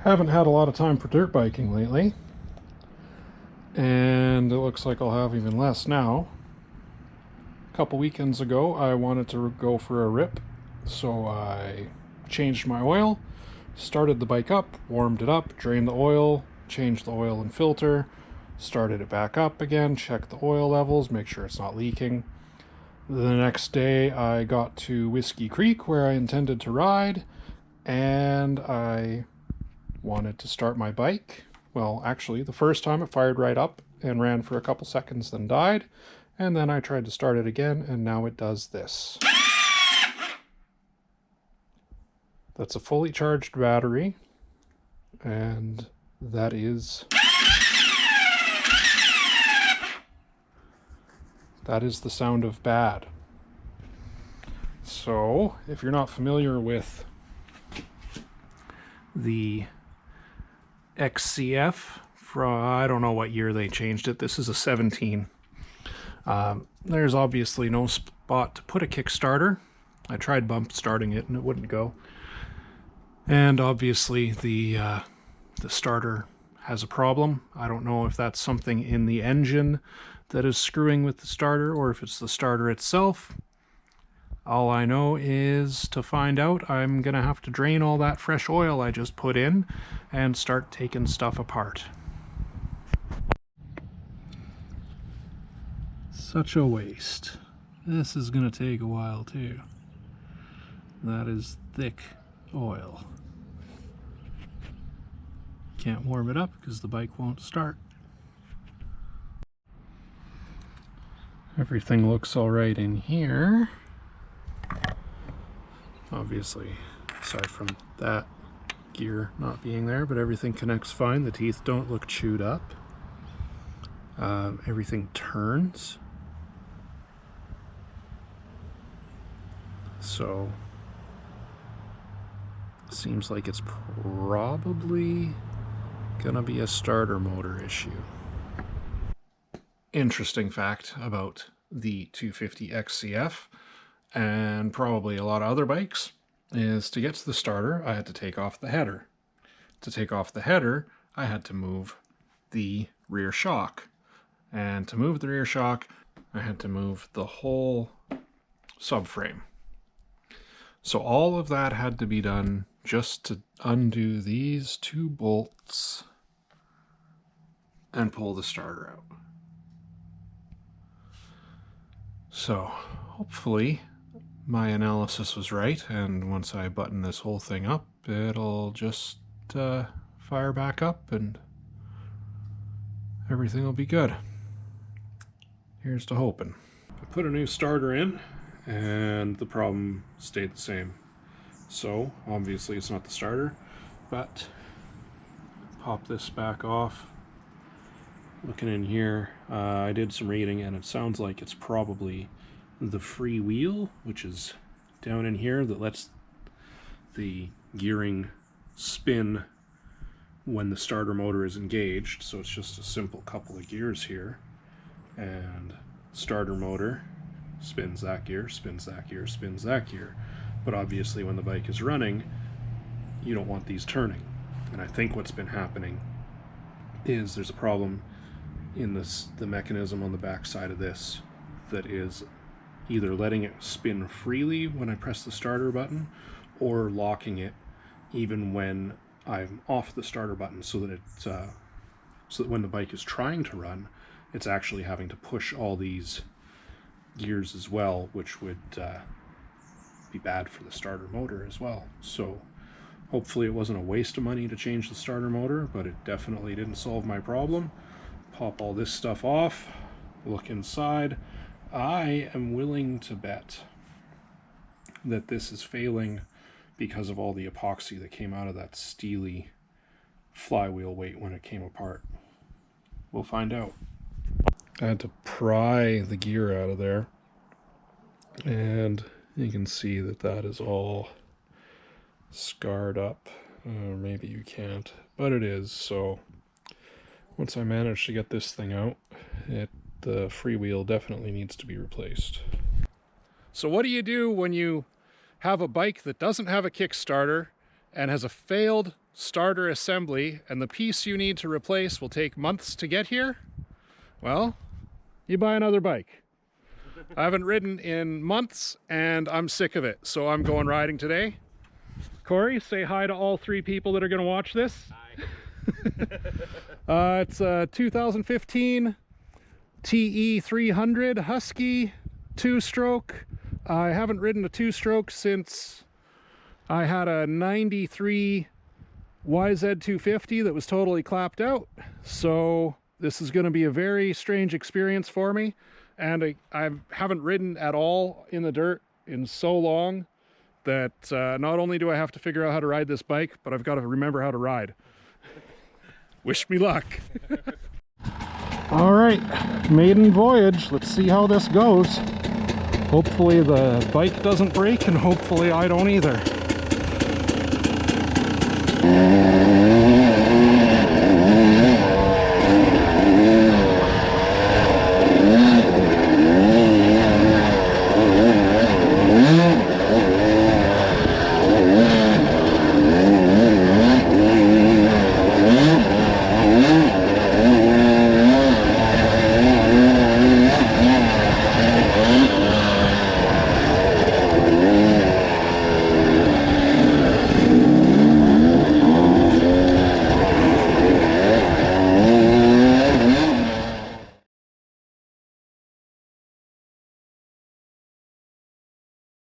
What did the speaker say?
Haven't had a lot of time for dirt biking lately, and it looks like I'll have even less now. A couple weekends ago I wanted to go for a rip, so I changed my oil, started the bike up, warmed it up, drained the oil, changed the oil and filter, started it back up again, checked the oil levels, make sure it's not leaking. The next day I got to Whiskey Creek where I intended to ride, and I wanted to start my bike. Well, actually, the first time it fired right up and ran for a couple seconds, then died. And then I tried to start it again, and now it does this. That's a fully charged battery, and that is the sound of bad. So, if you're not familiar with the XCF from, I don't know what year they changed it. This is a 17. There's obviously no spot to put a Kickstarter. I tried bump starting it and it wouldn't go. And obviously the starter has a problem. I don't know if that's something in the engine that is screwing with the starter or if it's the starter itself. All I know is, to find out, I'm gonna have to drain all that fresh oil I just put in and start taking stuff apart. Such a waste. This is gonna take a while too. That is thick oil. Can't warm it up because the bike won't start. Everything looks all right in here. Obviously, aside from that gear not being there, but everything connects fine. The teeth don't look chewed up. Everything turns. So, seems like it's probably gonna be a starter motor issue. Interesting fact about the 250 XCF, and probably a lot of other bikes, is to get to the starter, I had to take off the header. To take off the header, I had to move the rear shock. And to move the rear shock, I had to move the whole subframe. So all of that had to be done just to undo these two bolts and pull the starter out. So hopefully my analysis was right, and once I button this whole thing up, it'll just fire back up and everything will be good. Here's to hoping. I put a new starter in and the problem stayed the same. So obviously it's not the starter, but pop this back off. Looking in here, I did some reading and it sounds like it's probably the freewheel, which is down in here, that lets the gearing spin when the starter motor is engaged. So it's just a simple couple of gears here, and starter motor spins that gear, spins that gear, spins that gear. But obviously when the bike is running, you don't want these turning. And I think what's been happening is there's a problem in the mechanism on the back side of this that is either letting it spin freely when I press the starter button or locking it even when I'm off the starter button, so that so that when the bike is trying to run, it's actually having to push all these gears as well, which would be bad for the starter motor as well. So hopefully it wasn't a waste of money to change the starter motor, but it definitely didn't solve my problem. Pop all this stuff off, look inside. I am willing to bet that this is failing because of all the epoxy that came out of that steely flywheel weight when it came apart. We'll find out. I had to pry the gear out of there, and you can see that that is all scarred up. Maybe you can't, but it is. So once I manage to get this thing out, the freewheel definitely needs to be replaced. So what do you do when you have a bike that doesn't have a Kickstarter and has a failed starter assembly and the piece you need to replace will take months to get here, well, you buy another bike. I haven't ridden in months and I'm sick of it, so I'm going riding today. Corey, say hi to all 3 people that are going to watch this. Hi. It's a 2015 TE 300 Husky 2-stroke. I haven't ridden a 2-stroke since I had a 93 YZ250 that was totally clapped out. So this is going to be a very strange experience for me. And I haven't ridden at all in the dirt in so long that not only do I have to figure out how to ride this bike, but I've got to remember how to ride. Wish me luck. All right, maiden voyage. Let's see how this goes. Hopefully the bike doesn't break and hopefully I don't either.